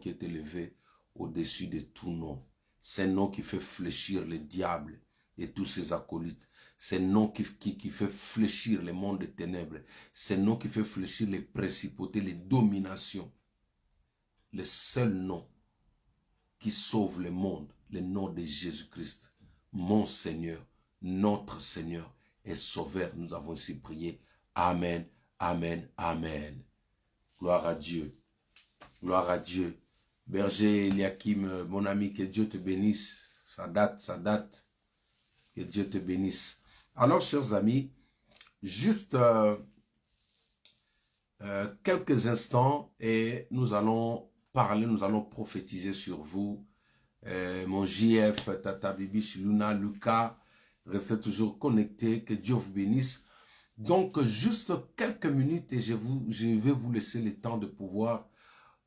qui est élevé au-dessus de tout nom. C'est un nom qui fait fléchir le diable et tous ses acolytes. C'est un nom qui fait fléchir le monde des ténèbres. C'est un nom qui fait fléchir les principautés, les dominations. Le seul nom qui sauve le monde, le nom de Jésus-Christ, mon Seigneur, notre Seigneur et Sauveur. Nous avons ainsi prié. Amen, amen, amen. Gloire à Dieu. Gloire à Dieu. Berger Eliakim, mon ami, que Dieu te bénisse. Ça date, ça date. Que Dieu te bénisse. Alors, chers amis, juste quelques instants et nous allons parler, nous allons prophétiser sur vous. Mon JF, Tata Bibi, Luna, Lucas, restez toujours connectés. Que Dieu vous bénisse. Donc, juste quelques minutes et je vais vous laisser le temps de pouvoir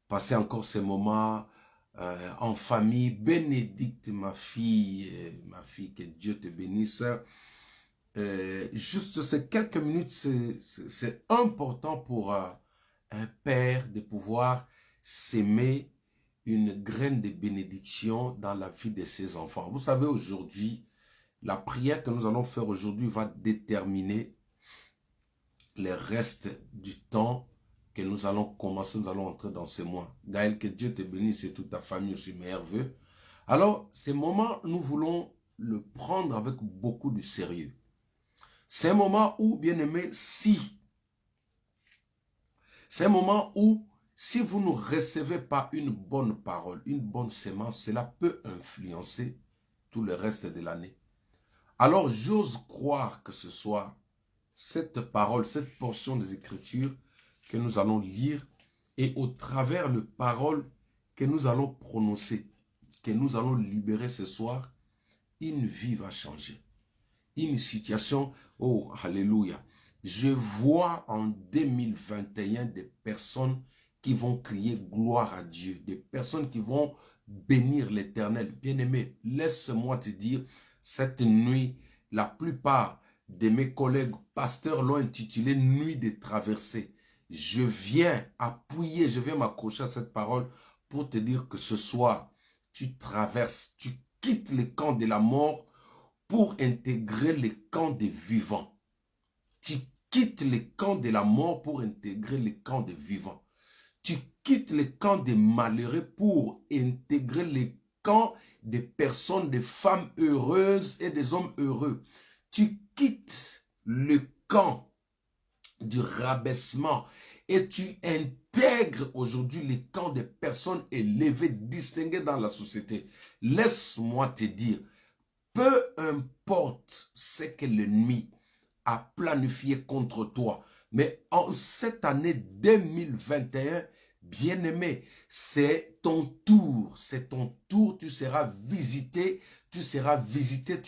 passer encore ces moments en famille. Bénédicte, ma fille, que Dieu te bénisse. Juste ces quelques minutes, c'est important pour un père de pouvoir s'aimer une graine de bénédiction dans la vie de ses enfants. Vous savez, aujourd'hui, la prière que nous allons faire aujourd'hui va déterminer le reste du temps que nous allons commencer, nous allons entrer dans ces mois. Gaël, que Dieu te bénisse et toute ta famille aussi, meilleurs vœux. Alors, ces moments, nous voulons le prendre avec beaucoup de sérieux. C'est un moment où, bien aimé, c'est un moment où, si vous ne recevez pas une bonne parole, une bonne sémence, cela peut influencer tout le reste de l'année. Alors, j'ose croire que ce soit cette parole, cette portion des Écritures que nous allons lire et au travers de paroles que nous allons prononcer, que nous allons libérer ce soir, une vie va changer. Une situation, oh, alléluia. Je vois en 2021 des personnes qui vont crier gloire à Dieu, des personnes qui vont bénir l'Éternel. Bien-aimé, laisse-moi te dire, cette nuit, la plupart de mes collègues pasteurs l'ont intitulé Nuit de traversée. Je viens appuyer, je viens m'accrocher à cette parole pour te dire que ce soir, tu traverses, tu quittes le camp de la mort pour intégrer le camp des vivants. Tu quittes le camp de la mort pour intégrer le camp des vivants. Tu quittes le camp des malheureux pour intégrer le camp des personnes, des femmes heureuses et des hommes heureux. Tu quittes le camp du rabaissement et tu intègres aujourd'hui le camp des personnes élevées, distinguées dans la société. Laisse-moi te dire, peu importe ce que l'ennemi a planifié contre toi, mais en cette année 2021, bien-aimé, c'est ton tour, tu seras visité, tu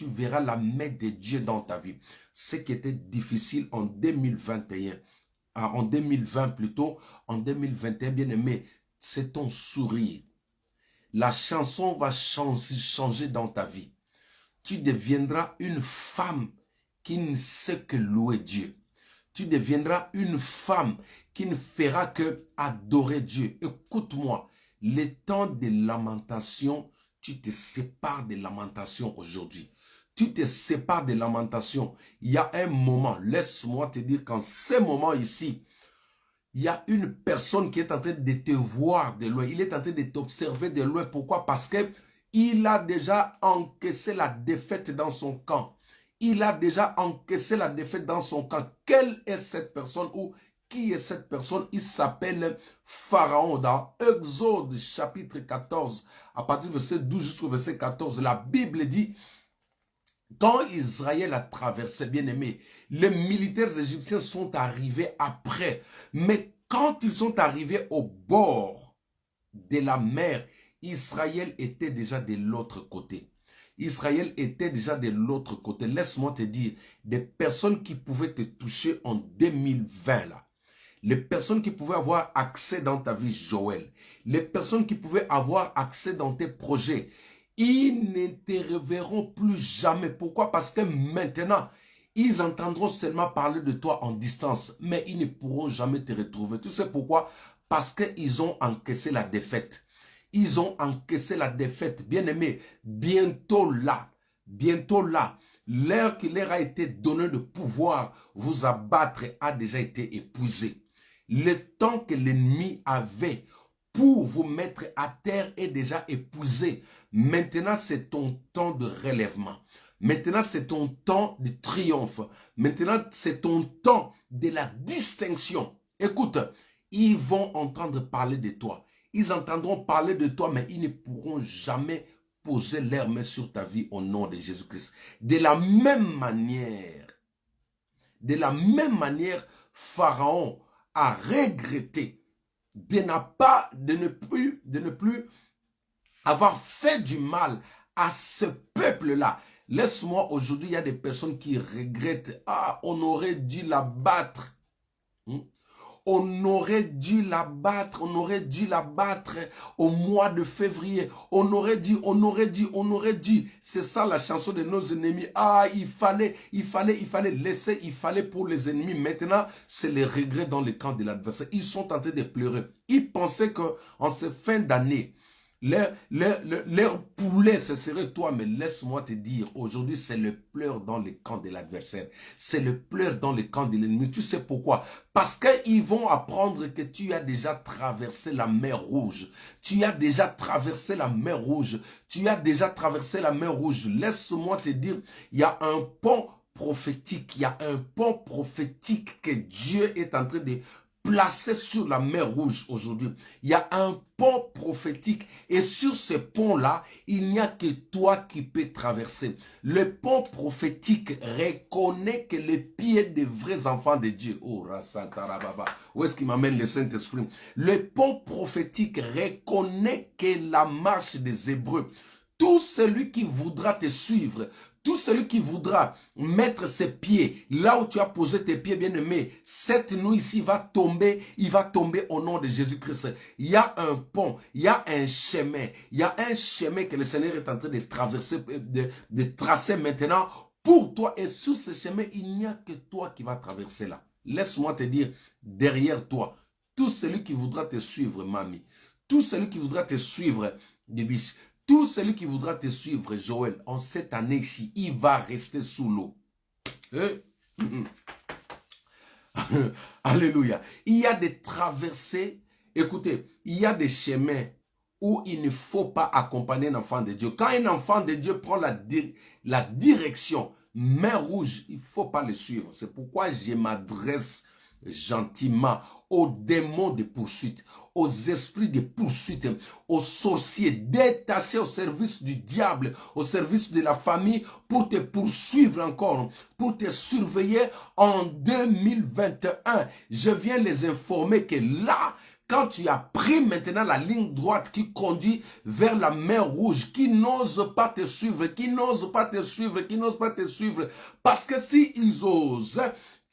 verras la main de Dieu dans ta vie. Ce qui était difficile en 2021, en 2020 plutôt, en 2021, bien-aimé, c'est ton sourire. La chanson va changer dans ta vie. Tu deviendras une femme qui ne sait que louer Dieu. Tu deviendras une femme qui ne fera que adorer Dieu. Écoute-moi, les temps de lamentation, tu te sépares des lamentations aujourd'hui. Tu te sépares des lamentations. Il y a un moment, laisse-moi te dire qu'en ce moment ici, il y a une personne qui est en train de te voir de loin. Il est en train de t'observer de loin. Pourquoi? Parce qu'il a déjà encaissé la défaite dans son camp. Il a déjà encaissé la défaite dans son camp. Quelle est cette personne ou qui est cette personne? Il s'appelle Pharaon. Dans Exode chapitre 14, à partir du verset 12 jusqu'au verset 14, la Bible dit, quand Israël a traversé, bien aimé, les militaires égyptiens sont arrivés après. Mais quand ils sont arrivés au bord de la mer, Israël était déjà de l'autre côté. Israël était déjà de l'autre côté. Laisse-moi te dire, des personnes qui pouvaient te toucher en 2020 là, les personnes qui pouvaient avoir accès dans ta vie, Joël, les personnes qui pouvaient avoir accès dans tes projets, ils ne te reverront plus jamais. Pourquoi? Parce que maintenant, ils entendront seulement parler de toi en distance, mais ils ne pourront jamais te retrouver. Tu sais pourquoi? Parce qu'ils ont encaissé la défaite. Ils ont encaissé la défaite. Bien-aimés, bientôt là, l'heure qui leur a été donnée de pouvoir vous abattre a déjà été épuisé. Le temps que l'ennemi avait pour vous mettre à terre est déjà épuisé. Maintenant, c'est ton temps de relèvement. Maintenant, c'est ton temps de triomphe. Maintenant, c'est ton temps de la distinction. Écoute, ils vont entendre parler de toi. Ils entendront parler de toi, mais ils ne pourront jamais poser leurs mains sur ta vie au nom de Jésus-Christ. De la même manière, Pharaon a regretté de ne plus avoir fait du mal à ce peuple-là. Laisse-moi aujourd'hui, il y a des personnes qui regrettent. Ah, on aurait dû la battre. On aurait dû la battre au mois de février. On aurait dû. C'est ça la chanson de nos ennemis. Ah, il fallait laisser, il fallait pour les ennemis. Maintenant, c'est les regrets dans le camp de l'adversaire. Ils sont en train de pleurer. Ils pensaient qu'en cette fin d'année, leur poulet, ce serait toi, mais laisse-moi te dire, aujourd'hui, c'est le pleur dans le camp de l'adversaire. C'est le pleur dans le camp de l'ennemi. Tu sais pourquoi? Parce qu'ils vont apprendre que tu as déjà traversé la mer Rouge. Tu as déjà traversé la mer Rouge. Laisse-moi te dire, il y a un pont prophétique. Que Dieu est en train de placé sur la mer Rouge aujourd'hui. Il y a un pont prophétique et sur ce pont-là, il n'y a que toi qui peux traverser. Le pont prophétique reconnaît que les pieds des vrais enfants de Dieu, oh, Rassantarababa, où est-ce qu'il m'amène le Saint-Esprit? Le pont prophétique reconnaît que la marche des Hébreux, tout celui qui voudra te suivre, tout celui qui voudra mettre ses pieds là où tu as posé tes pieds, bien-aimé, cette nuit ici va tomber, il va tomber au nom de Jésus-Christ. Il y a un pont, il y a un chemin, que le Seigneur est en train de traverser, de tracer maintenant pour toi. Et sur ce chemin, il n'y a que toi qui vas traverser là. Laisse-moi te dire, derrière toi, tout celui qui voudra te suivre, mamie, tout celui qui voudra te suivre, Débiche, tout celui qui voudra te suivre, Joël, en cette année-ci, il va rester sous l'eau. Alléluia. Il y a des traversées, écoutez, il y a des chemins où il ne faut pas accompagner un enfant de Dieu. Quand un enfant de Dieu prend la direction, mer Rouge, il ne faut pas le suivre. C'est pourquoi je m'adresse gentiment aux démons de poursuite, aux esprits de poursuite, aux sorciers détachés au service du diable, au service de la famille, pour te poursuivre encore, pour te surveiller en 2021. Je viens les informer que là, quand tu as pris maintenant la ligne droite qui conduit vers la mer Rouge, qui n'ose pas te suivre, parce que s'ils osent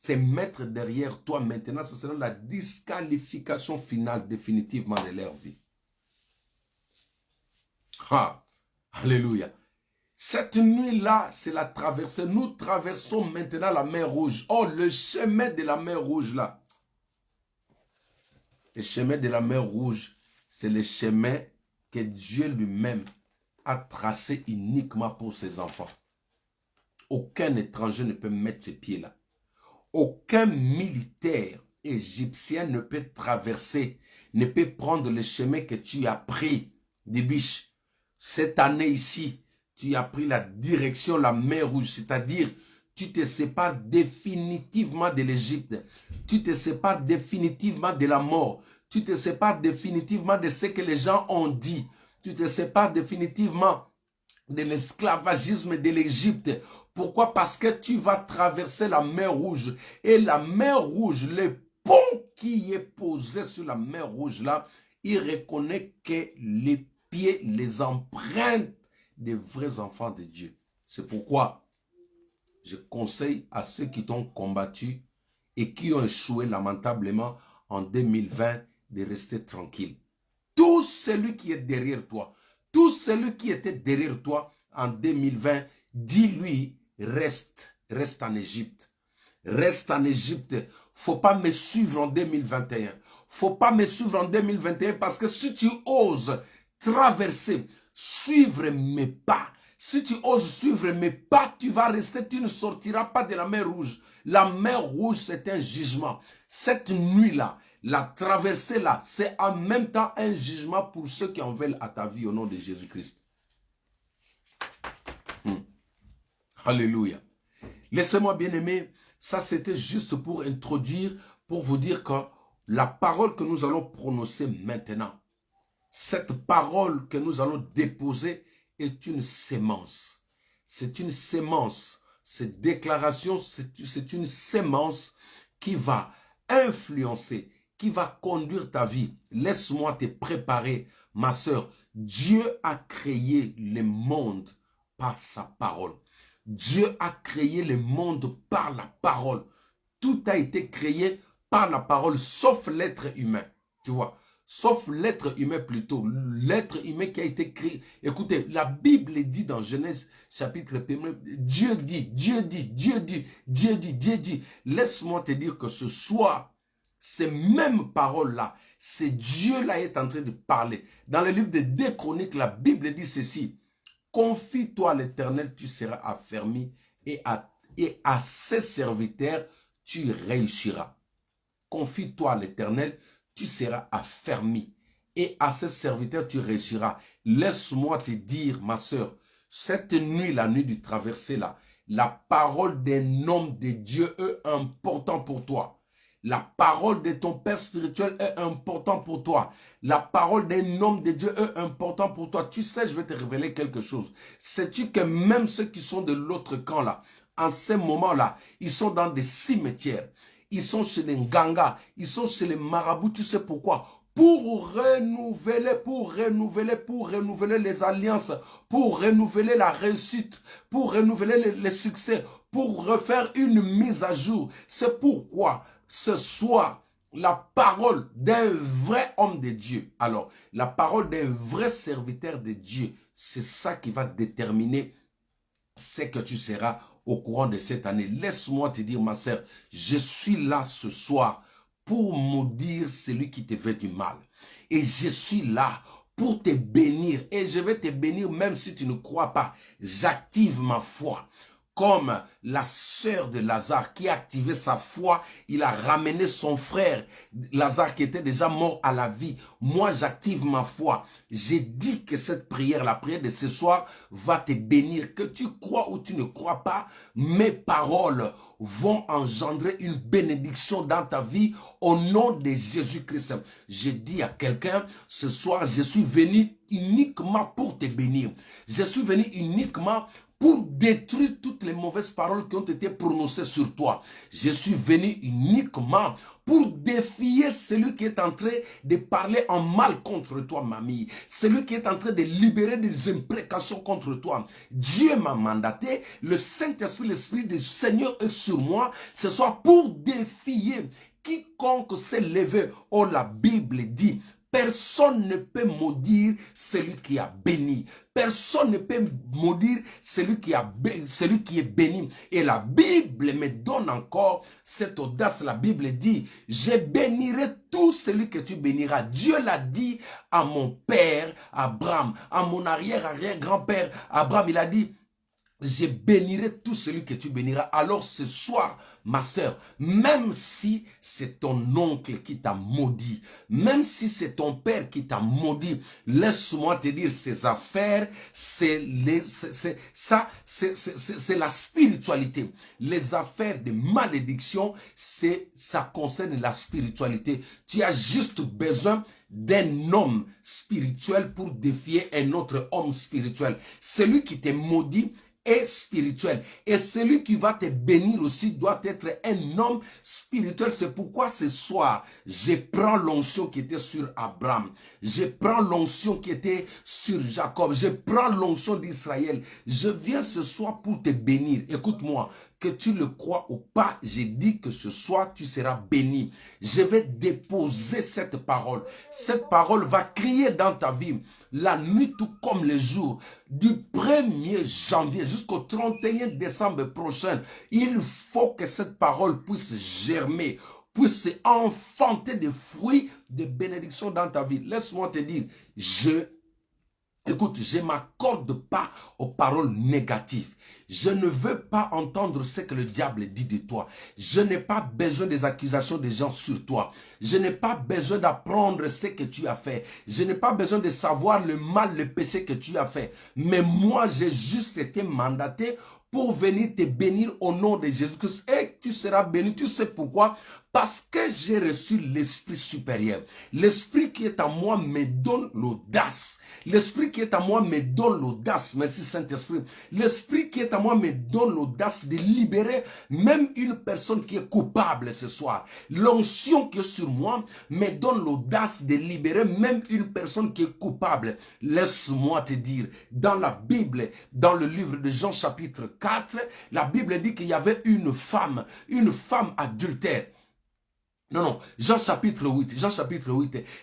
se mettre derrière toi maintenant, ce sera la disqualification finale définitivement de leur vie. Ah, alléluia. Cette nuit-là, c'est la traversée. Nous traversons maintenant la mer Rouge. Oh, le chemin de la mer Rouge là. Le chemin de la mer Rouge, c'est le chemin que Dieu lui-même a tracé uniquement pour ses enfants. Aucun étranger ne peut mettre ses pieds là. Aucun militaire égyptien ne peut traverser, ne peut prendre le chemin que tu as pris, Débiche. Cette année ici, tu as pris la direction, la mer Rouge, c'est-à-dire tu te sépares définitivement de l'Égypte, tu te sépares définitivement de la mort, tu te sépares définitivement de ce que les gens ont dit, tu te sépares définitivement de l'esclavagisme de l'Égypte. Pourquoi? Parce que tu vas traverser la mer Rouge. Et la mer Rouge, le pont qui est posé sur la mer Rouge là, il reconnaît que les pieds, les empreintes des vrais enfants de Dieu. C'est pourquoi je conseille à ceux qui t'ont combattu et qui ont échoué lamentablement en 2020 de rester tranquille. Tout celui qui est derrière toi, tout celui qui était derrière toi en 2020, dis-lui, reste en Égypte. Reste en Égypte. Faut pas me suivre en 2021. Faut pas me suivre en 2021 parce que si tu oses traverser, suivre mes pas. Si tu oses suivre mes pas, tu vas rester, tu ne sortiras pas de la mer Rouge. La mer Rouge, c'est un jugement. Cette nuit-là, la traversée-là, c'est en même temps un jugement pour ceux qui en veulent à ta vie au nom de Jésus-Christ. Alléluia. Laissez-moi bien aimer, ça c'était juste pour introduire, pour vous dire que la parole que nous allons prononcer maintenant, cette parole que nous allons déposer est une sémence. C'est une sémence. Cette déclaration, c'est une sémence qui va influencer, qui va conduire ta vie. Laisse-moi te préparer, ma sœur. Dieu a créé le monde par sa parole. Dieu a créé le monde par la parole. Tout a été créé par la parole, sauf l'être humain. Tu vois, sauf l'être humain plutôt. L'être humain qui a été créé. Écoutez, la Bible dit dans Genèse chapitre 1, Dieu dit, Dieu dit, Dieu dit, Dieu dit, Dieu dit. Laisse-moi te dire que ce soir, ces mêmes paroles-là, c'est Dieu-là qui est en train de parler. Dans le livre de 2 Chroniques, la Bible dit ceci. Confie-toi à l'Éternel, tu seras affermi et à ses serviteurs, tu réussiras. Confie-toi à l'Éternel, tu seras affermi et à ses serviteurs, tu réussiras. Laisse-moi te dire, ma sœur, cette nuit, la nuit du traversé là, la parole d'un homme de Dieu est important pour toi. La parole de ton père spirituel est important pour toi. La parole d'un homme de Dieu est important pour toi. Tu sais, je vais te révéler quelque chose. Sais-tu que même ceux qui sont de l'autre camp là, en ce moment-là, ils sont dans des cimetières. Ils sont chez les Nganga, ils sont chez les marabouts. Tu sais pourquoi? Pour renouveler les alliances, pour renouveler la réussite, pour renouveler les succès, pour refaire une mise à jour. C'est pourquoi ce soir, la parole d'un vrai homme de Dieu, alors la parole d'un vrai serviteur de Dieu, c'est ça qui va déterminer ce que tu seras au courant de cette année. Laisse-moi te dire, ma sœur, je suis là ce soir pour maudire celui qui te fait du mal. Et je suis là pour te bénir. Et je vais te bénir même si tu ne crois pas. J'active ma foi. Comme la sœur de Lazare qui a activé sa foi, il a ramené son frère, Lazare qui était déjà mort à la vie. Moi, j'active ma foi. J'ai dit que cette prière, la prière de ce soir, va te bénir. Que tu crois ou tu ne crois pas, mes paroles vont engendrer une bénédiction dans ta vie au nom de Jésus-Christ. J'ai dit à quelqu'un, ce soir, je suis venu uniquement pour te bénir. Je suis venu uniquement pour détruire toutes les mauvaises paroles qui ont été prononcées sur toi. Je suis venu uniquement pour défier celui qui est en train de parler en mal contre toi, mamie. Celui qui est en train de libérer des imprécations contre toi. Dieu m'a mandaté, le Saint-Esprit, l'Esprit du Seigneur est sur moi, ce soit pour défier quiconque s'est levé. Oh, la Bible dit, personne ne peut maudire celui qui a béni. Personne ne peut maudire celui qui est béni. Et la Bible me donne encore cette audace. La Bible dit, je bénirai tout celui que tu béniras. Dieu l'a dit à mon père Abraham, à mon arrière-arrière-grand-père Abraham. Il a dit, je bénirai tout celui que tu béniras. Alors ce soir, ma sœur, même si c'est ton oncle qui t'a maudit, même si c'est ton père qui t'a maudit, laisse-moi te dire, ces affaires, c'est la spiritualité. Les affaires de malédiction, ça concerne la spiritualité. Tu as juste besoin d'un homme spirituel pour défier un autre homme spirituel. Celui qui te maudit est spirituel. Et celui qui va te bénir aussi doit être un homme spirituel. C'est pourquoi ce soir, je prends l'onction qui était sur Abraham. Je prends l'onction qui était sur Jacob. Je prends l'onction d'Israël. Je viens ce soir pour te bénir. Écoute-moi. Que tu le crois ou pas, j'ai dit que ce soir, tu seras béni. Je vais déposer cette parole. Cette parole va crier dans ta vie, la nuit tout comme le jour, du 1er janvier jusqu'au 31 décembre prochain. Il faut que cette parole puisse germer, puisse enfanter des fruits de bénédiction dans ta vie. Laisse-moi te dire, je Écoute, je ne m'accorde pas aux paroles négatives. Je ne veux pas entendre ce que le diable dit de toi. Je n'ai pas besoin des accusations des gens sur toi. Je n'ai pas besoin d'apprendre ce que tu as fait. Je n'ai pas besoin de savoir le mal, le péché que tu as fait. Mais moi, j'ai juste été mandaté pour venir te bénir au nom de Jésus-Christ. Et tu seras béni. Tu sais pourquoi? Parce que j'ai reçu l'Esprit supérieur. L'Esprit qui est en moi me donne l'audace. L'Esprit qui est en moi me donne l'audace. Merci Saint-Esprit. L'Esprit qui est en moi me donne l'audace de libérer même une personne qui est coupable ce soir. L'onction qui est sur moi me donne l'audace de libérer même une personne qui est coupable. Laisse-moi te dire, dans la Bible, dans le livre de Jean chapitre 4, la Bible dit qu'il y avait une femme adultère. Non, Jean chapitre 8,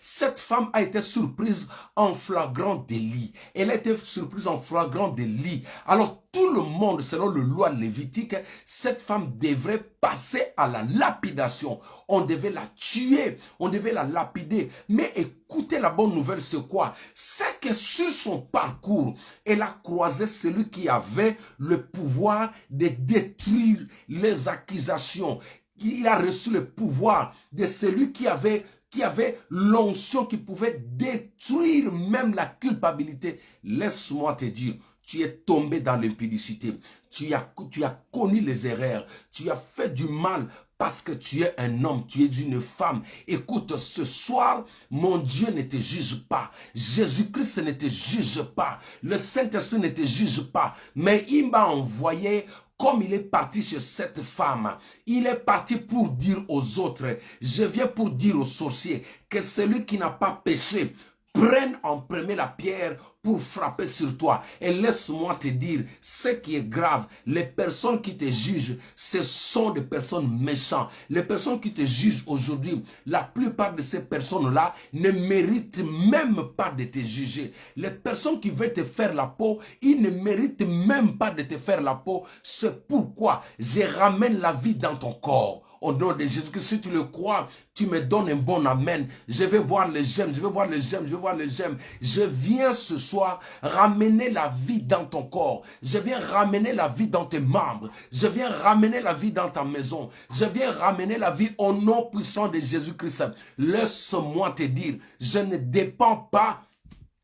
cette femme a été surprise en flagrant délit. Elle a été surprise en flagrant délit. Alors tout le monde, selon le loi lévitique, cette femme devrait passer à la lapidation. On devait la tuer, on devait la lapider. Mais écoutez, la bonne nouvelle, c'est quoi? C'est que sur son parcours, elle a croisé celui qui avait le pouvoir de détruire les accusations. Il a reçu le pouvoir de celui qui avait l'onction qui pouvait détruire même la culpabilité. Laisse-moi te dire, tu es tombé dans l'impudicité. Tu as connu les erreurs. Tu as fait du mal parce que tu es un homme, tu es une femme. Écoute, ce soir, mon Dieu ne te juge pas. Jésus-Christ ne te juge pas. Le Saint-Esprit ne te juge pas. Mais il m'a envoyé. Comme il est parti chez cette femme, il est parti pour dire aux autres, je viens pour dire aux sorciers que celui qui n'a pas péché prenne en premier la pierre pour frapper sur toi. Et laisse-moi te dire, ce qui est grave, les personnes qui te jugent, ce sont des personnes méchantes. Les personnes qui te jugent aujourd'hui, la plupart de ces personnes-là ne méritent même pas de te juger. Les personnes qui veulent te faire la peau, ils ne méritent même pas de te faire la peau. C'est pourquoi je ramène la vie dans ton corps. Au nom de Jésus, que si tu le crois, tu me donnes un bon amen. Je vais voir les gemmes, je vais voir les gemmes, je vais voir les gemmes. Je viens ce soir ramener la vie dans ton corps. Je viens ramener la vie dans tes membres. Je viens ramener la vie dans ta maison. Je viens ramener la vie au nom puissant de Jésus-Christ. Laisse-moi te dire, je ne dépends pas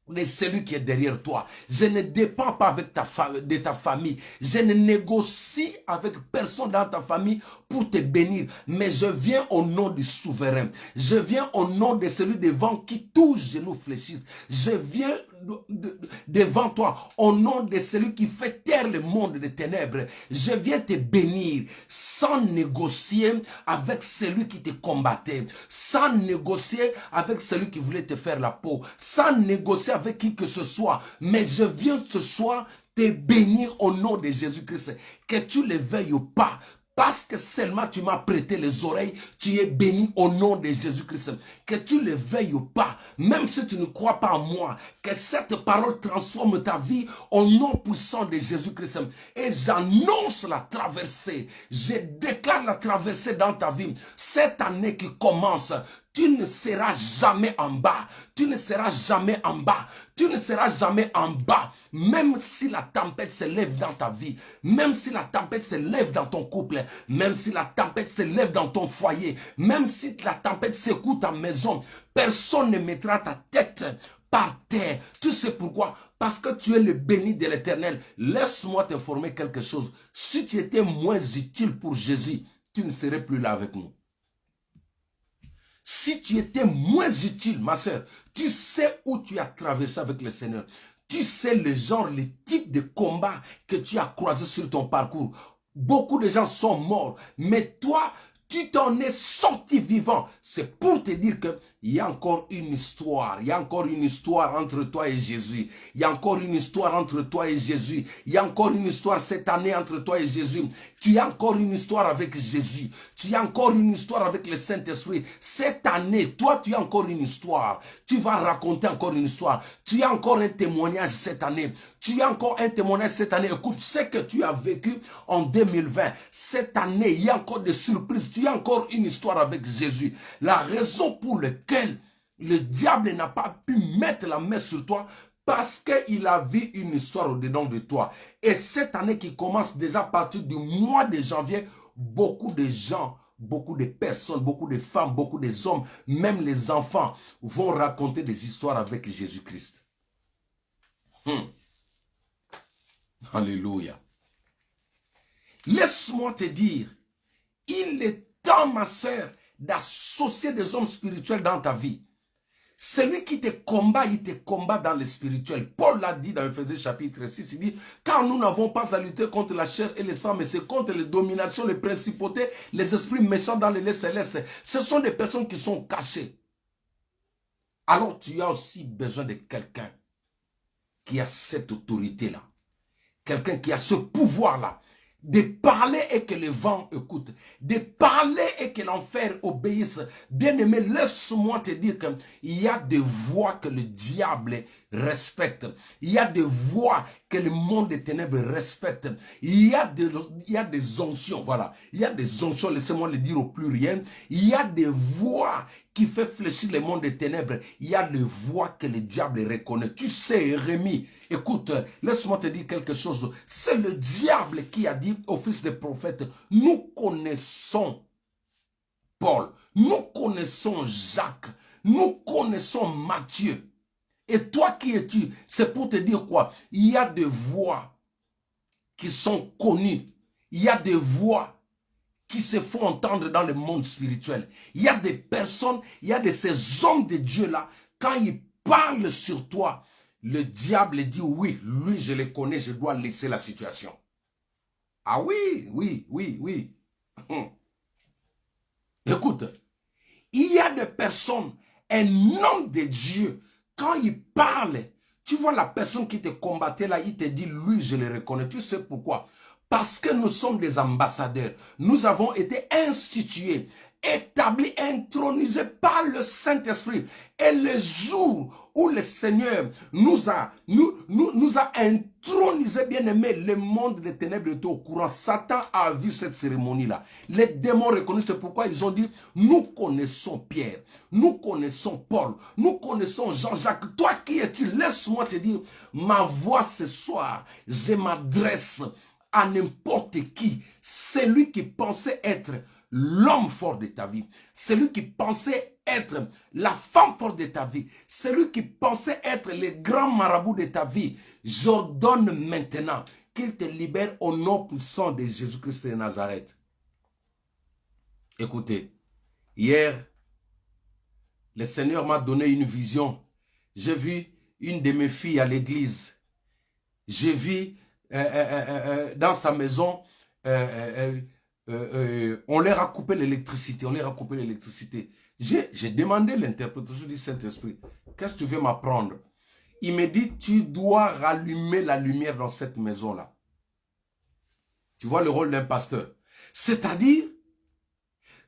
de celui qui est derrière toi. Je ne dépends pas avec de ta famille. Je ne négocie avec personne dans ta famille pour te bénir. Mais je viens au nom du souverain. Je viens au nom de celui devant qui tous genoux fléchissent. Je viens devant toi au nom de celui qui fait taire le monde des ténèbres. Je viens te bénir sans négocier avec celui qui te combattait. Sans négocier avec celui qui voulait te faire la peau. Sans négocier avec qui que ce soit. Mais je viens ce soir te bénir au nom de Jésus-Christ. Que tu le veuilles ou pas. Parce que seulement tu m'as prêté les oreilles, tu es béni au nom de Jésus-Christ. Que tu le veuilles ou pas, même si tu ne crois pas en moi, que cette parole transforme ta vie au nom puissant de Jésus-Christ. Et j'annonce la traversée. Je déclare la traversée dans ta vie. Cette année qui commence, tu ne seras jamais en bas. Tu ne seras jamais en bas. Tu ne seras jamais en bas. Même si la tempête se lève dans ta vie. Même si la tempête se lève dans ton couple. Même si la tempête se lève dans ton foyer. Même si la tempête secoue ta maison. Personne ne mettra ta tête par terre. Tu sais pourquoi? Parce que tu es le béni de l'Éternel. Laisse-moi t'informer quelque chose. Si tu étais moins utile pour Jésus, tu ne serais plus là avec nous. Si tu étais moins utile, ma soeur, tu sais où tu as traversé avec le Seigneur. Tu sais le genre, le type de combat que tu as croisé sur ton parcours. Beaucoup de gens sont morts, mais toi, tu t'en es sorti vivant. C'est pour te dire qu'il y a encore une histoire. Il y a encore une histoire entre toi et Jésus. Il y a encore une histoire entre toi et Jésus. Il y a encore une histoire cette année entre toi et Jésus. Tu as encore une histoire avec Jésus. Tu as encore une histoire avec le Saint-Esprit. Cette année, toi, tu as encore une histoire. Tu vas raconter encore une histoire. Tu as encore un témoignage cette année. Tu as encore un témoignage cette année. Écoute, ce que tu as vécu en 2020, cette année, il y a encore des surprises. Tu as encore une histoire avec Jésus. La raison pour laquelle le diable n'a pas pu mettre la main sur toi, Parce qu'il a vu une histoire au-dedans de toi. Et cette année qui commence déjà à partir du mois de janvier, beaucoup de gens, beaucoup de personnes, beaucoup de femmes, beaucoup de hommes, même les enfants vont raconter des histoires avec Jésus-Christ. Alléluia. Laisse-moi te dire, il est temps, ma sœur, d'associer des hommes spirituels dans ta vie. Celui qui te combat, il te combat dans le spirituel. Paul l'a dit dans Ephésiens chapitre 6, il dit, car nous n'avons pas à lutter contre la chair et le sang, mais c'est contre les dominations, les principautés, les esprits méchants dans les lieux célestes. Ce sont des personnes qui sont cachées. Alors tu as aussi besoin de quelqu'un qui a cette autorité-là. Quelqu'un qui a ce pouvoir-là. De parler et que le vent écoute. De parler et que l'enfer obéisse. Bien-aimé, laisse-moi te dire qu'il y a des voix que le diable respecte. Il y a des voix que le monde des ténèbres respecte. Il y a des onctions, voilà. Il y a des onctions, laissez-moi le dire au pluriel. Il y a des voix qui fait fléchir le monde des ténèbres. Il y a des voix que le diable reconnaît. Tu sais, Jérémie, écoute, laisse-moi te dire quelque chose. C'est le diable qui a dit au fils des prophètes, nous connaissons Paul, nous connaissons Jacques, nous connaissons Matthieu. Et toi qui es-tu? C'est pour te dire quoi? Il y a des voix qui sont connues. Il y a des voix qui se font entendre dans le monde spirituel. Il y a des personnes, il y a de ces hommes de Dieu-là, quand ils parlent sur toi, le diable dit oui, lui je le connais, je dois laisser la situation. Ah oui, oui, oui, oui. Écoute, il y a des personnes, un homme de Dieu, quand il parle, tu vois la personne qui te combattait là, il te dit, lui je le reconnais. Tu sais pourquoi? Parce que nous sommes des ambassadeurs. Nous avons été institués, établis, intronisés par le Saint-Esprit. Et le jour où le Seigneur nous a intronisés, bien aimés, le monde des ténèbres était au courant. Satan a vu cette cérémonie-là. Les démons reconnus, c'est pourquoi ils ont dit, nous connaissons Pierre, nous connaissons Paul, nous connaissons Jean-Jacques. Toi qui es-tu? Laisse-moi te dire, ma voix ce soir, je m'adresse à n'importe qui, celui qui pensait être l'homme fort de ta vie, celui qui pensait être la femme forte de ta vie, celui qui pensait être le grand marabout de ta vie, j'ordonne maintenant qu'il te libère au nom puissant de Jésus-Christ de Nazareth. Écoutez, hier, le Seigneur m'a donné une vision. J'ai vu une de mes filles à l'église. J'ai vu dans sa maison, on leur a coupé l'électricité. J'ai demandé l'interprétation du Saint-Esprit. Qu'est-ce que tu veux m'apprendre? Il me dit, tu dois rallumer la lumière dans cette maison-là. Tu vois le rôle d'un pasteur. C'est-à-dire,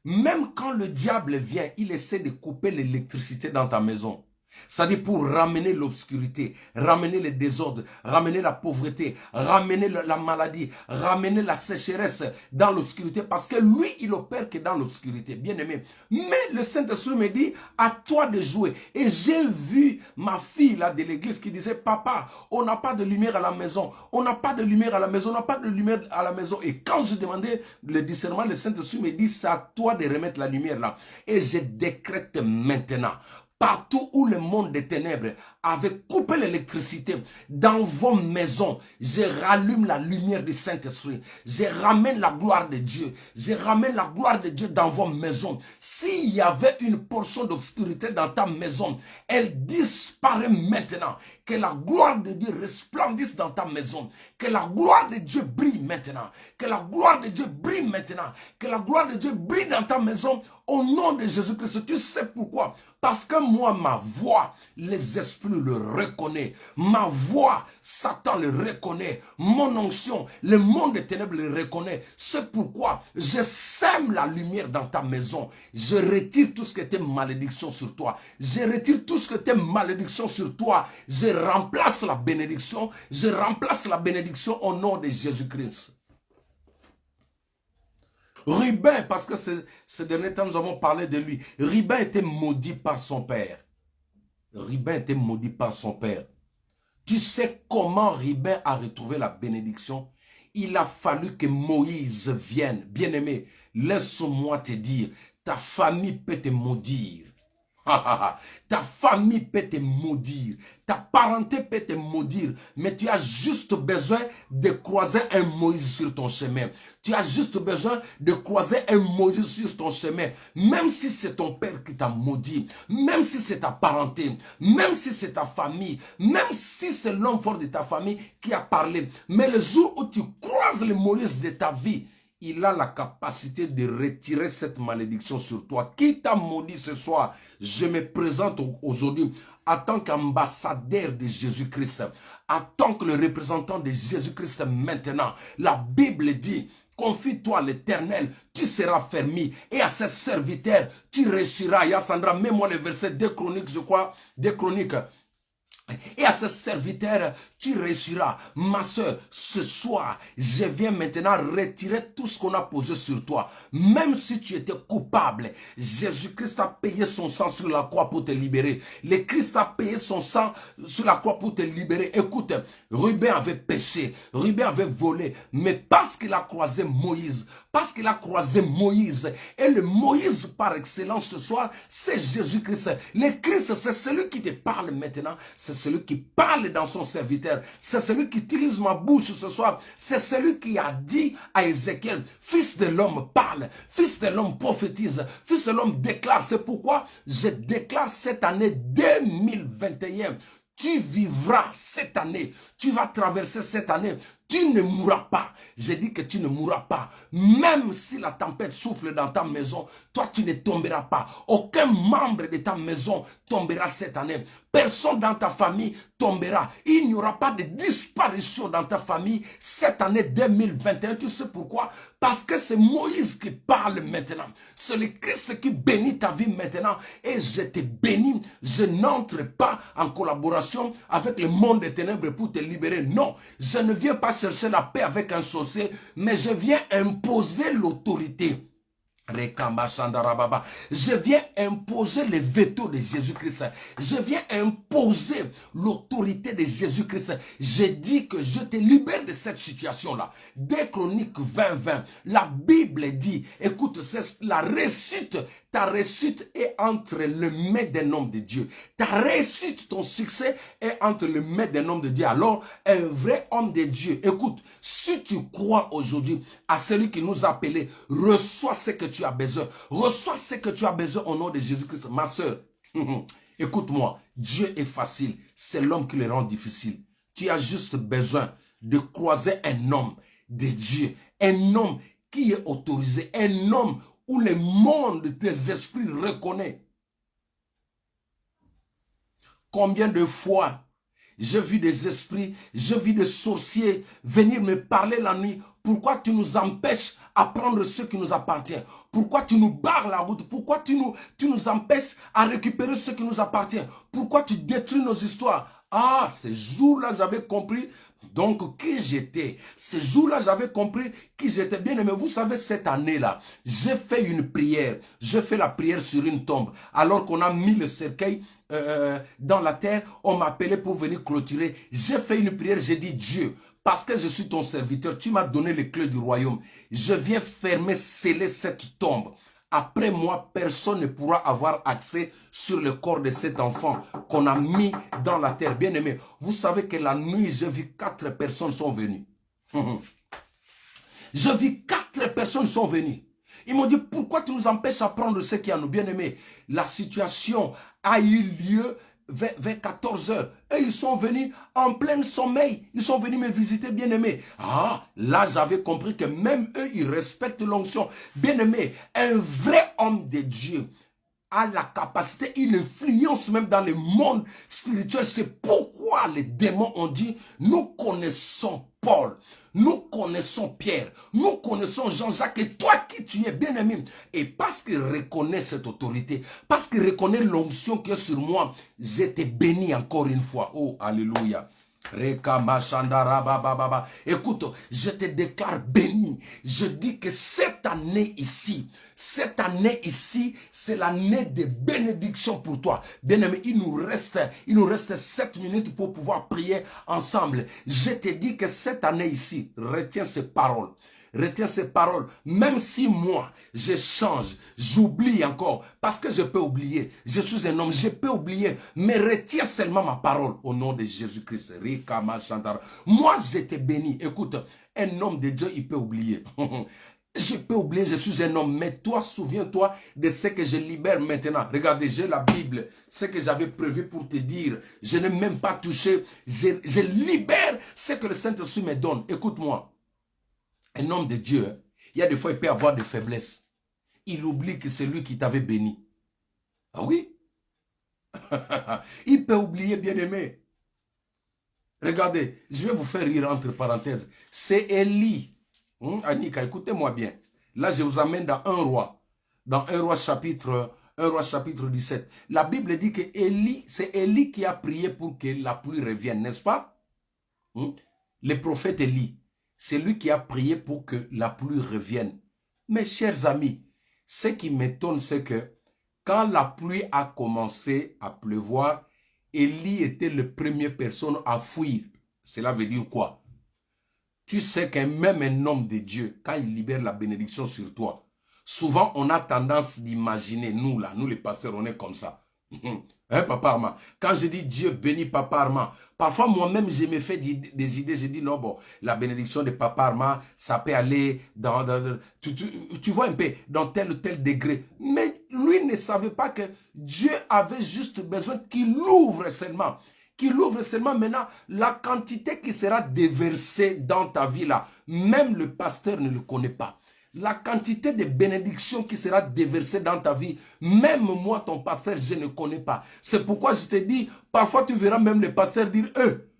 même quand le diable vient, il essaie de couper l'électricité dans ta maison. C'est-à-dire pour ramener l'obscurité, ramener le désordre, ramener la pauvreté, ramener la maladie, ramener la sécheresse dans l'obscurité. Parce que lui, il opère que dans l'obscurité, bien aimé. Mais le Saint-Esprit me dit, à toi de jouer. Et j'ai vu ma fille là de l'église qui disait, papa, on n'a pas de lumière à la maison. On n'a pas de lumière à la maison. On n'a pas de lumière à la maison. Et quand je demandais le discernement, le Saint-Esprit me dit, c'est à toi de remettre la lumière là. Et je décrète maintenant. Partout où le monde des ténèbres avait coupé l'électricité, dans vos maisons, je rallume la lumière du Saint-Esprit. Je ramène la gloire de Dieu. Je ramène la gloire de Dieu dans vos maisons. S'il y avait une portion d'obscurité dans ta maison, elle disparaît maintenant. Que la gloire de Dieu resplendisse dans ta maison. Que la gloire de Dieu brille maintenant. Que la gloire de Dieu brille maintenant. Que la gloire de Dieu brille dans ta maison au nom de Jésus-Christ. Tu sais pourquoi? Parce que moi, ma voix, les esprits le reconnaissent. Ma voix, Satan le reconnaît. Mon onction, le monde des ténèbres le reconnaît. C'est pourquoi je sème la lumière dans ta maison. Je retire tout ce qui était malédiction sur toi. Je retire tout ce qui était malédiction sur toi. Je remplace la bénédiction. Je remplace la bénédiction au nom de Jésus-Christ. Ruben, parce que ces derniers temps, nous avons parlé de lui. Ruben était maudit par son père. Ruben était maudit par son père. Tu sais comment Ribin a retrouvé la bénédiction? Il a fallu que Moïse vienne. Bien-aimé, laisse-moi te dire, ta famille peut te maudire. Ta famille peut te maudire, ta parenté peut te maudire, mais tu as juste besoin de croiser un Moïse sur ton chemin. Tu as juste besoin de croiser un Moïse sur ton chemin. Même si c'est ton père qui t'a maudit, même si c'est ta parenté, même si c'est ta famille, même si c'est l'homme fort de ta famille qui a parlé. Mais le jour où tu croises le Moïse de ta vie, il a la capacité de retirer cette malédiction sur toi. Qui t'a maudit ce soir? Je me présente aujourd'hui en tant qu'ambassadeur de Jésus-Christ, en tant que le représentant de Jésus-Christ maintenant. La Bible dit, confie-toi à l'Éternel, tu seras fermé. Et à ses serviteurs, tu réussiras. Yassandra, mets-moi le verset des Chroniques, je crois, des Chroniques. Et à ce serviteur, tu réussiras. Ma soeur, ce soir, je viens maintenant retirer tout ce qu'on a posé sur toi. Même si tu étais coupable, Jésus-Christ a payé son sang sur la croix pour te libérer. Le Christ a payé son sang sur la croix pour te libérer. Écoute, Ruben avait péché, Ruben avait volé, mais parce qu'il a croisé Moïse, et le Moïse par excellence ce soir, c'est Jésus-Christ. Le Christ, c'est celui qui te parle maintenant, c'est celui qui parle dans son serviteur, c'est celui qui utilise ma bouche ce soir, c'est celui qui a dit à Ézéchiel, fils de l'homme parle, fils de l'homme prophétise, fils de l'homme déclare. C'est pourquoi je déclare cette année 2021, tu vivras cette année, tu vas traverser cette année, tu ne mourras pas. J'ai dit que tu ne mourras pas. Même si la tempête souffle dans ta maison, toi tu ne tomberas pas. Aucun membre de ta maison tombera cette année. Personne dans ta famille tombera. Il n'y aura pas de disparition dans ta famille cette année 2021. Tu sais pourquoi? Parce que c'est Moïse qui parle maintenant. C'est le Christ qui bénit ta vie maintenant. Et je te bénis. Je n'entre pas en collaboration avec le monde des ténèbres pour te libérer. Non, je ne viens pas chercher la paix avec un sorcier, mais je viens imposer l'autorité. Je viens imposer le veto de Jésus-Christ. Je viens imposer l'autorité de Jésus-Christ. J'ai dit que je te libère de cette situation-là. Des Chroniques 20-20, la Bible dit, écoute, c'est la réussite. Ta réussite est entre les mains d'un homme de Dieu. Ta réussite, ton succès est entre les mains d'un homme de Dieu. Alors, un vrai homme de Dieu, écoute, si tu crois aujourd'hui à celui qui nous a appelés, reçois ce que tu as besoin. Reçois ce que tu as besoin au nom de Jésus-Christ. Ma soeur, écoute-moi, Dieu est facile. C'est l'homme qui le rend difficile. Tu as juste besoin de croiser un homme de Dieu. Un homme qui est autorisé. Un homme où le monde des esprits reconnaît. Combien de fois j'ai vu des esprits, j'ai vu des sorciers venir me parler la nuit. Pourquoi tu nous empêches à prendre ce qui nous appartient? Pourquoi tu nous barres la route? Pourquoi tu nous empêches à récupérer ce qui nous appartient? Pourquoi tu détruis nos histoires? Ah, ce jour-là, j'avais compris donc qui j'étais. Ce jour-là, j'avais compris qui j'étais. Bien aimé, vous savez, cette année-là, j'ai fait une prière. J'ai fait la prière sur une tombe. Alors qu'on a mis le cercueil dans la terre, on m'a appelé pour venir clôturer. J'ai fait une prière, j'ai dit, Dieu, parce que je suis ton serviteur, tu m'as donné les clés du royaume. Je viens fermer, sceller cette tombe. Après moi, personne ne pourra avoir accès sur le corps de cet enfant qu'on a mis dans la terre. Bien aimé, vous savez que la nuit, j'ai vu 4 personnes sont venues. Je vis 4 personnes sont venues. Ils m'ont dit, pourquoi tu nous empêches à prendre ce qui est à nous? Bien aimé, la situation a eu lieu vers 14 heures. Et ils sont venus en plein sommeil. Ils sont venus me visiter, bien aimé. Ah, là j'avais compris que même eux, ils respectent l'onction. Bien aimé, un vrai homme de Dieu a la capacité, il influence même dans le monde spirituel. C'est pourquoi les démons ont dit, nous connaissons Paul, nous connaissons Pierre, nous connaissons Jean-Jacques, et toi qui tu es bien aimé. Et parce qu'il reconnaît cette autorité, parce qu'il reconnaît l'onction qui est sur moi, je te bénis encore une fois. Oh, alléluia. Écoute, je te déclare béni. Je dis que cette année ici, c'est l'année de bénédiction pour toi. Bien-aimé, il nous reste 7 minutes pour pouvoir prier ensemble. Je te dis que cette année ici, retiens ces paroles. Retiens ces paroles, même si moi, je change, j'oublie encore, parce que je peux oublier, je suis un homme, je peux oublier, mais retiens seulement ma parole au nom de Jésus-Christ. Moi, je te bénis. Écoute, un homme de Dieu, il peut oublier. Je peux oublier, je suis un homme, mais toi, souviens-toi de ce que je libère maintenant. Regardez, j'ai la Bible, ce que j'avais prévu pour te dire. Je n'ai même pas touché, je libère ce que le Saint-Esprit me donne. Écoute-moi. Un homme de Dieu, il y a des fois, il peut avoir des faiblesses. Il oublie que c'est lui qui t'avait béni. Ah oui? Il peut oublier, bien-aimé. Regardez, je vais vous faire rire entre parenthèses. C'est Élie. Annika, écoutez-moi bien. Là, je vous amène dans 1 roi. Dans 1 roi chapitre 17. La Bible dit que c'est Élie qui a prié pour que la pluie revienne, n'est-ce pas? Le prophète Élie. C'est lui qui a prié pour que la pluie revienne. Mes chers amis, ce qui m'étonne, c'est que quand la pluie a commencé à pleuvoir, Élie était la première personne à fuir. Cela veut dire quoi? Tu sais que même un homme de Dieu, quand il libère la bénédiction sur toi, souvent on a tendance d'imaginer, nous là, nous les pasteurs, on est comme ça. Hein, Papa Armand? Quand je dis Dieu bénit Papa Armand, parfois moi-même je me fais des idées, je dis non, bon, la bénédiction de Papa Armand, ça peut aller dans tu vois un peu, dans tel ou tel degré. Mais lui ne savait pas que Dieu avait juste besoin qu'il ouvre seulement. Qu'il ouvre seulement maintenant la quantité qui sera déversée dans ta vie là. Même le pasteur ne le connaît pas. La quantité de bénédiction qui sera déversée dans ta vie, même moi, ton pasteur, je ne connais pas. C'est pourquoi je te dis, parfois tu verras même les pasteurs dire,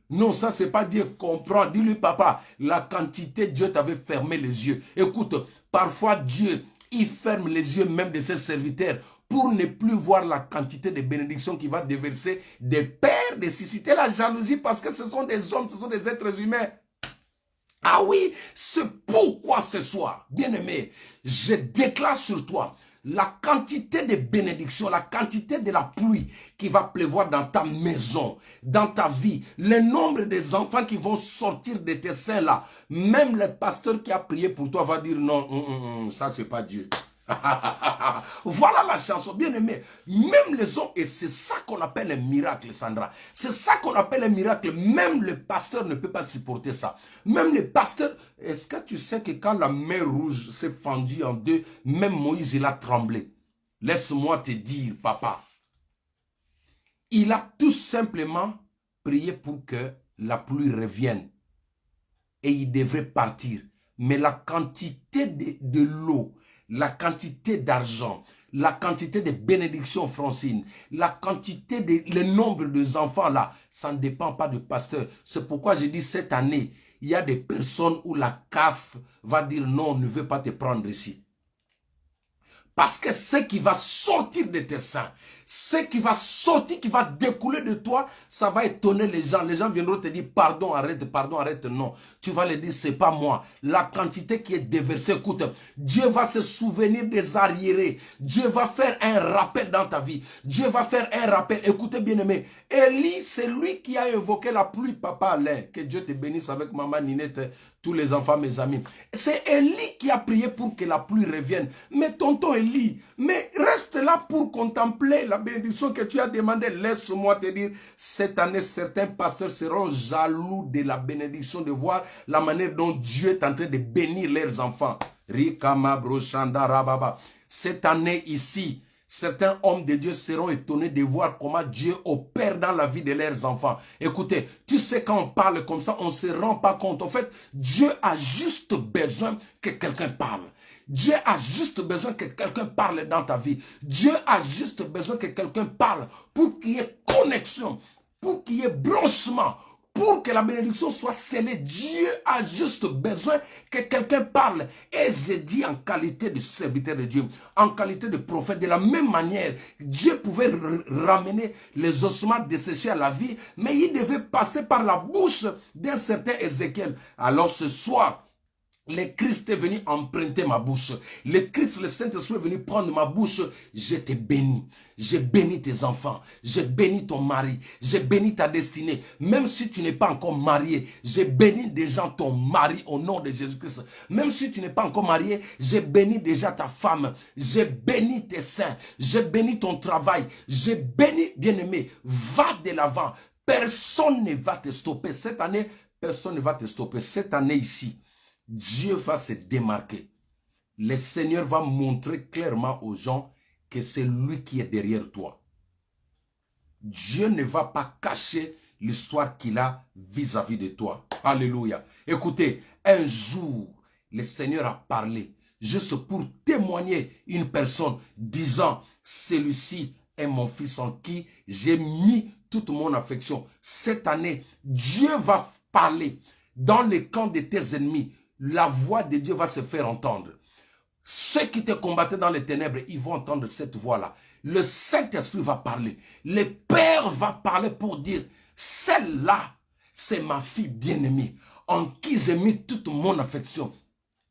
non, ça c'est pas Dieu, comprends. Dis-lui, papa, la quantité, Dieu t'avait fermé les yeux. Écoute, parfois Dieu, il ferme les yeux même de ses serviteurs pour ne plus voir la quantité de bénédiction qui va déverser des pères, de susciter la jalousie parce que ce sont des hommes, ce sont des êtres humains. Ah oui, c'est pourquoi ce soir, bien-aimé, je déclare sur toi la quantité de bénédictions, la quantité de la pluie qui va pleuvoir dans ta maison, dans ta vie, le nombre des enfants qui vont sortir de tes seins là, même le pasteur qui a prié pour toi va dire non, ça c'est pas Dieu. Voilà la chanson, bien aimé. Même les hommes, et c'est ça qu'on appelle un miracle, Sandra. C'est ça qu'on appelle un miracle. Même le pasteur ne peut pas supporter ça. Même le pasteur, est-ce que tu sais que quand la mer rouge s'est fendue en deux, même Moïse, il a tremblé. Laisse-moi te dire, papa. Il a tout simplement prié pour que la pluie revienne. Et il devrait partir. Mais la quantité de l'eau, la quantité d'argent, la quantité de bénédictions, Francine, la quantité le nombre des enfants là, ça ne dépend pas du pasteur. C'est pourquoi j'ai dit cette année, il y a des personnes où la CAF va dire non, on ne veut pas te prendre ici. Parce que ce qui va sortir de tes seins, ce qui va sortir, qui va découler de toi, ça va étonner les gens. Les gens viendront te dire pardon, arrête, non. Tu vas leur dire c'est pas moi. La quantité qui est déversée, écoute, Dieu va se souvenir des arriérés. Dieu va faire un rappel dans ta vie. Dieu va faire un rappel. Écoutez bien aimé, Élie, c'est lui qui a évoqué la pluie, papa Alain. Que Dieu te bénisse avec maman Ninette, tous les enfants, mes amis. C'est Élie qui a prié pour que la pluie revienne. Mais tonton Élie, mais reste là pour contempler la bénédiction que tu as demandé. Laisse-moi te dire, cette année, certains pasteurs seront jaloux de la bénédiction, de voir la manière dont Dieu est en train de bénir leurs enfants. Rikama broshanda rababa. Cette année ici, certains hommes de Dieu seront étonnés de voir comment Dieu opère dans la vie de leurs enfants. Écoutez, tu sais quand on parle comme ça, on ne se rend pas compte. En fait, Dieu a juste besoin que quelqu'un parle. Dieu a juste besoin que quelqu'un parle dans ta vie. Dieu a juste besoin que quelqu'un parle pour qu'il y ait connexion, pour qu'il y ait branchement, pour que la bénédiction soit scellée, Dieu a juste besoin que quelqu'un parle. Et j'ai dit en qualité de serviteur de Dieu, en qualité de prophète, de la même manière, Dieu pouvait ramener les ossements desséchés à la vie, mais il devait passer par la bouche d'un certain Ézéchiel. Alors ce soir, le Christ est venu emprunter ma bouche. Le Christ, le Saint-Esprit est venu prendre ma bouche. Je te bénis. J'ai béni tes enfants. J'ai béni ton mari. J'ai béni ta destinée. Même si tu n'es pas encore marié, j'ai béni déjà ton mari au nom de Jésus-Christ. Même si tu n'es pas encore marié, j'ai béni déjà ta femme. J'ai béni tes seins. J'ai béni ton travail. J'ai béni, bien-aimé. Va de l'avant. Personne ne va te stopper. Cette année, personne ne va te stopper. Cette année ici, Dieu va se démarquer. Le Seigneur va montrer clairement aux gens que c'est lui qui est derrière toi. Dieu ne va pas cacher l'histoire qu'il a vis-à-vis de toi. Alléluia. Écoutez, un jour, le Seigneur a parlé juste pour témoigner une personne disant, celui-ci est mon fils en qui j'ai mis toute mon affection. Cette année, Dieu va parler dans les camps de tes ennemis. La voix de Dieu va se faire entendre. Ceux qui te combattaient dans les ténèbres, ils vont entendre cette voix-là. Le Saint-Esprit va parler. Le Père va parler pour dire, celle-là, c'est ma fille bien-aimée, en qui j'ai mis toute mon affection.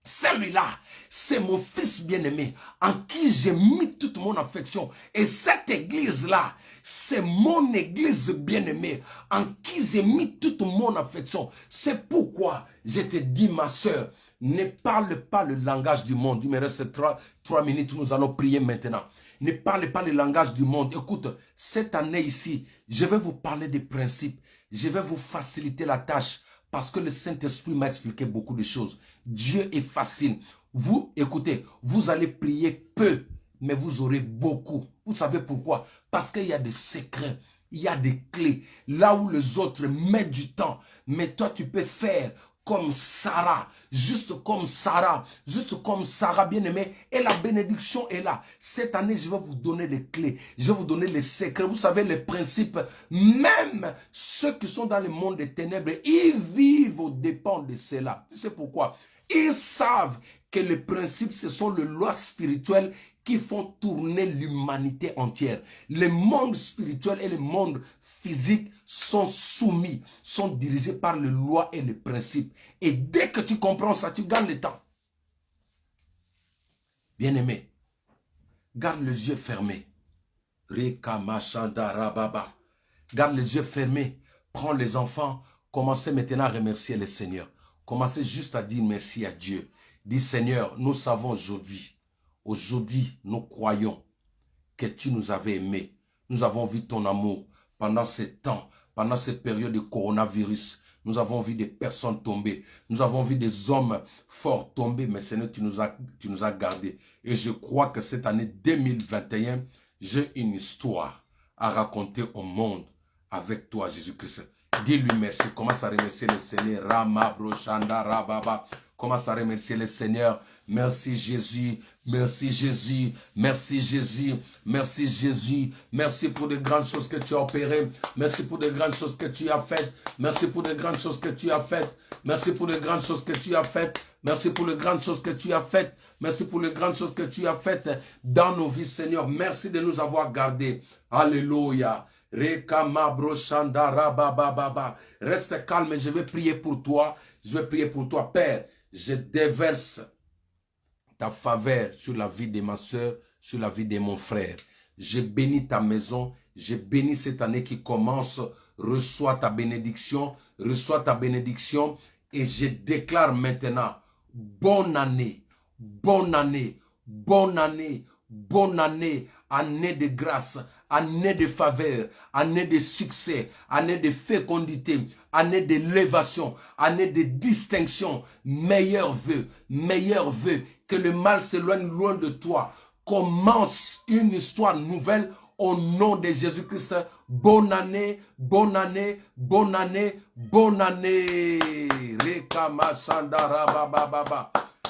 Celui-là, c'est mon fils bien-aimé, en qui j'ai mis toute mon affection. Et cette église-là, c'est mon église bien-aimée, en qui j'ai mis toute mon affection. C'est pourquoi je te dis, ma soeur, ne parle pas le langage du monde. Il me reste 3 minutes, nous allons prier maintenant. Ne parle pas le langage du monde. Écoute, cette année ici, je vais vous parler des principes. Je vais vous faciliter la tâche. Parce que le Saint-Esprit m'a expliqué beaucoup de choses. Dieu est facile. Vous, écoutez, vous allez prier peu, mais vous aurez beaucoup. Vous savez pourquoi? Parce qu'il y a des secrets, il y a des clés. Là où les autres mettent du temps, mais toi tu peux faire comme Sarah, juste comme Sarah bien-aimée, et la bénédiction est là. Cette année, je vais vous donner les clés, je vais vous donner les secrets, vous savez les principes. Même ceux qui sont dans le monde des ténèbres, ils vivent aux dépens de cela. C'est pourquoi ils savent que les principes, ce sont les lois spirituelles qui font tourner l'humanité entière. Le monde spirituel et le monde physique sont soumis, sont dirigés par les lois et les principes. Et dès que tu comprends ça, tu gagnes le temps. Bien-aimé, garde les yeux fermés. Garde les yeux fermés. Prends les enfants. Commencez maintenant à remercier le Seigneur. Commencez juste à dire merci à Dieu. Dis Seigneur, nous savons aujourd'hui, nous croyons que tu nous avais aimés. Nous avons vu ton amour pendant ce temps, pendant cette période de coronavirus. Nous avons vu des personnes tomber. Nous avons vu des hommes forts tomber. Mais Seigneur, tu nous as gardés. Et je crois que cette année 2021, j'ai une histoire à raconter au monde avec toi, Jésus-Christ. Dis-lui merci. Commence à remercier le Seigneur. Rama, Brochanda, Rababa. Commence à remercier le Seigneur. Merci Jésus, merci Jésus, merci Jésus, merci Jésus. Merci pour de grandes choses que tu as opérées. Merci pour de grandes choses que tu as faites. Merci pour de grandes choses que tu as faites. Merci pour de grandes choses que tu as faites. Merci pour les grandes choses que tu as faites. Merci pour les grandes choses que tu as faites dans nos vies, Seigneur. Merci de nous avoir gardés. Alléluia. Reste calme, je vais prier pour toi. Je vais prier pour toi, Père. Je déverse ta faveur sur la vie de ma soeur, sur la vie de mon frère. Je bénis ta maison, je bénis cette année qui commence. Reçois ta bénédiction et je déclare maintenant, bonne année, bonne année, bonne année, bonne année, année de grâce, année de faveur, année de succès, année de fécondité, année d'élévation, année de distinction, meilleurs vœux, que le mal s'éloigne loin de toi. Commence une histoire nouvelle au nom de Jésus-Christ. Bonne année, bonne année, bonne année, bonne année.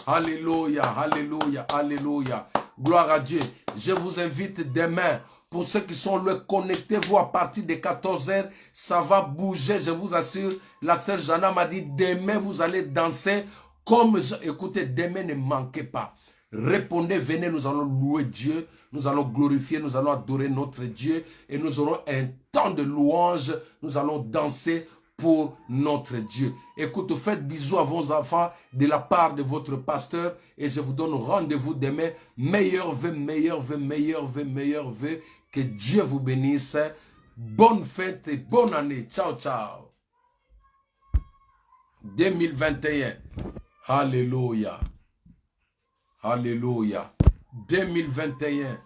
Alléluia, alléluia, alléluia. Gloire à Dieu. Je vous invite demain Pour ceux qui sont là, connectez-vous à partir de 14h. Ça va bouger, je vous assure. La sœur Jana m'a dit, demain, vous allez danser comme... Écoutez, demain, ne manquez pas. Répondez, venez, nous allons louer Dieu. Nous allons glorifier, nous allons adorer notre Dieu. Et nous aurons un temps de louange. Nous allons danser pour notre Dieu. Écoute, faites bisous à vos enfants de la part de votre pasteur et je vous donne rendez-vous demain. Meilleurs vœux, meilleurs vœux, meilleurs vœux, meilleurs vœux. Que Dieu vous bénisse. Bonne fête et bonne année. Ciao, ciao. 2021. Alléluia. Alléluia. 2021.